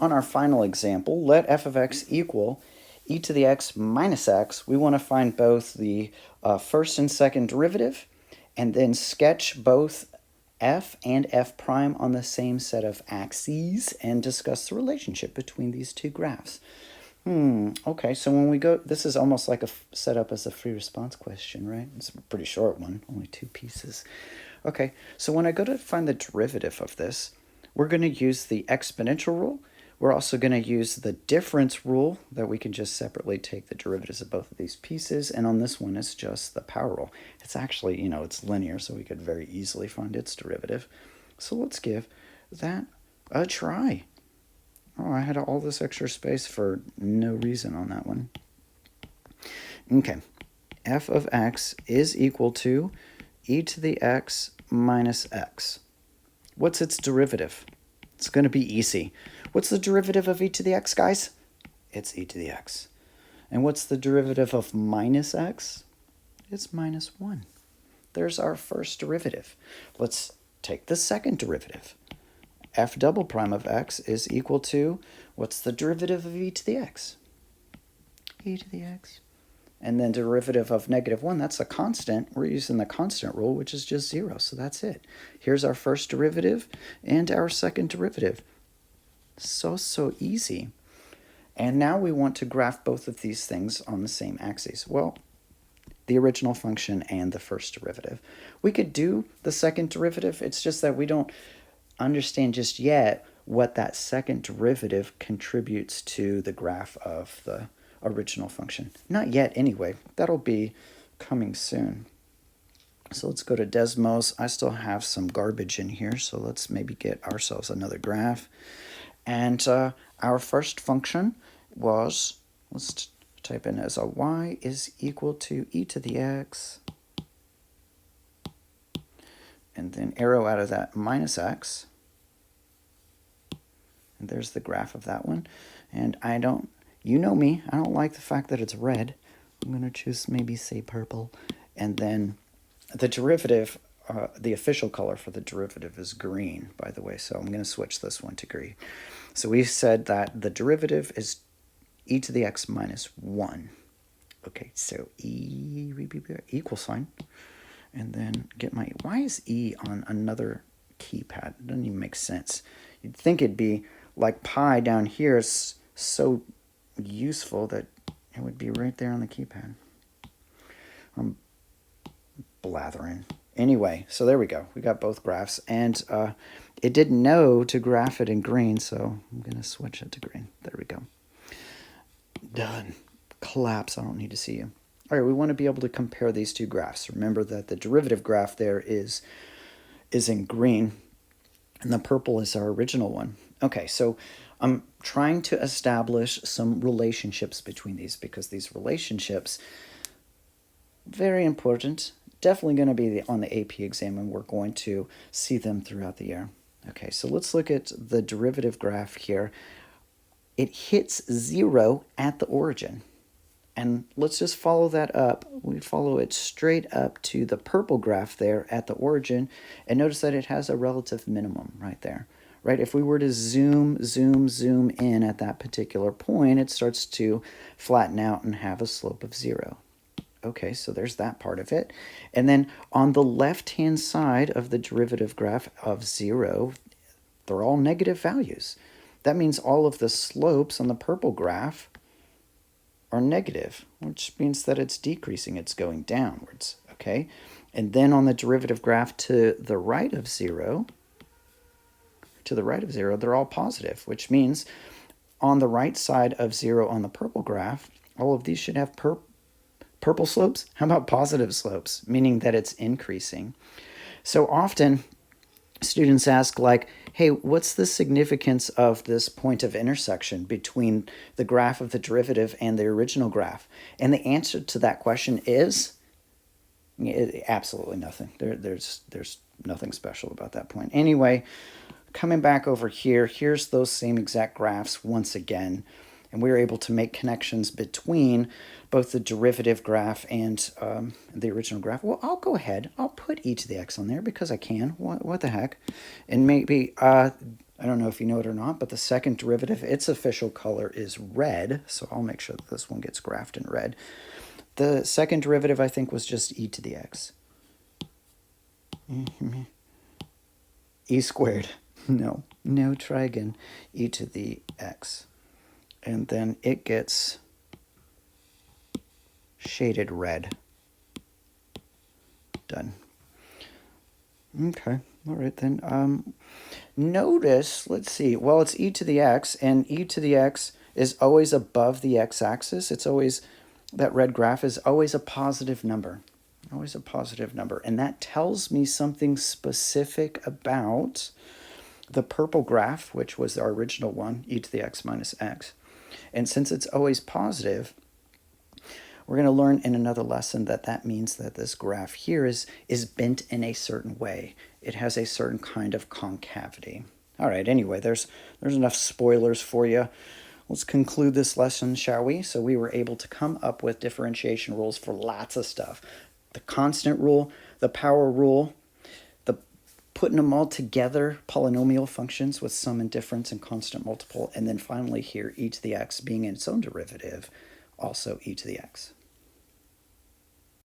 on our final example, let f of x equal e to the x minus x. We want to find both the first and second derivative, and then sketch both f and f prime on the same set of axes and discuss the relationship between these two graphs. Okay, so when we go, this is almost like a set up as a free response question, right? It's a pretty short one, only 2 pieces. Okay, so when I go to find the derivative of this, we're going to use the exponential rule. We're also going to use the difference rule, that we can just separately take the derivatives of both of these pieces, and on this one it's just the power rule. It's actually, it's linear, so we could very easily find its derivative. So let's give that a try. Oh, I had all this extra space for no reason on that one. Okay, f of x is equal to e to the x minus x. What's its derivative? It's going to be easy. What's the derivative of e to the x, guys? It's e to the x. And what's the derivative of minus x? It's minus 1. There's our first derivative. Let's take the second derivative. F double prime of x is equal to, what's the derivative of e to the x? E to the x. And then derivative of negative 1, that's a constant. We're using the constant rule, which is just 0, so that's it. Here's our first derivative and our second derivative. So easy. And now we want to graph both of these things on the same axes. Well, the original function and the first derivative. We could do the second derivative, it's just that we don't understand just yet what that second derivative contributes to the graph of the original function. Not yet anyway. That'll be coming soon. So let's go to Desmos. I still have some garbage in here, so let's maybe get ourselves another graph. And our first function was, let's type in as a y is equal to e to the x, and then arrow out of that minus x. And there's the graph of that one. And you know me, I don't like the fact that it's red. I'm going to choose maybe say purple. And then the derivative, the official color for the derivative is green, by the way. So I'm going to switch this one to green. So we said that the derivative is e to the x minus 1. Okay, so equal sign. And then get my, why is e on another keypad? It doesn't even make sense. You'd think it'd be like pi down here is so useful that it would be right there on the keypad. I'm blathering. Anyway, so there we go. We got both graphs. And it didn't know to graph it in green, so I'm going to switch it to green. There we go. Done. Collapse. I don't need to see you. All right, we want to be able to compare these two graphs. Remember that the derivative graph there is in green, and the purple is our original one. Okay, so I'm trying to establish some relationships between these, because these relationships, very important, definitely going to be on the AP exam, and we're going to see them throughout the year. Okay, so let's look at the derivative graph here. It hits 0 at the origin. And let's just follow that up. We follow it straight up to the purple graph there at the origin, and notice that it has a relative minimum right there. Right? If we were to zoom in at that particular point, it starts to flatten out and have a slope of 0. Okay, so there's that part of it. And then on the left-hand side of the derivative graph of 0, they're all negative values. That means all of the slopes on the purple graph are negative, which means that it's decreasing, it's going downwards, okay? And then on the derivative graph to the right of 0, they're all positive, which means on the right side of 0 on the purple graph, all of these should have purple slopes. How about positive slopes, meaning that it's increasing? So often students ask, like, hey, what's the significance of this point of intersection between the graph of the derivative and the original graph? And the answer to that question is absolutely nothing. There's nothing special about that point. Anyway, coming back over here, here's those same exact graphs once again. And we were able to make connections between both the derivative graph and the original graph. Well, I'll go ahead. I'll put e to the x on there because I can. What the heck? And maybe, I don't know if you know it or not, but the second derivative, its official color is red, so I'll make sure that this one gets graphed in red. The second derivative, I think, was just e to the x. E squared. No, try again. E to the x. And then it gets shaded red. Done. Okay, all right then. Notice, let's see, well, it's e to the x, and e to the x is always above the x-axis. It's always, that red graph is always a positive number. Always a positive number. And that tells me something specific about the purple graph, which was our original one, e to the x minus x. And since it's always positive, we're going to learn in another lesson that that means that this graph here is bent in a certain way. It has a certain kind of concavity. All right, anyway, there's enough spoilers for you. Let's conclude this lesson, shall we? So we were able to come up with differentiation rules for lots of stuff. The constant rule, the power rule, the putting them all together, polynomial functions with sum and difference and constant multiple, and then finally here, e to the x being its own derivative, also e to the x.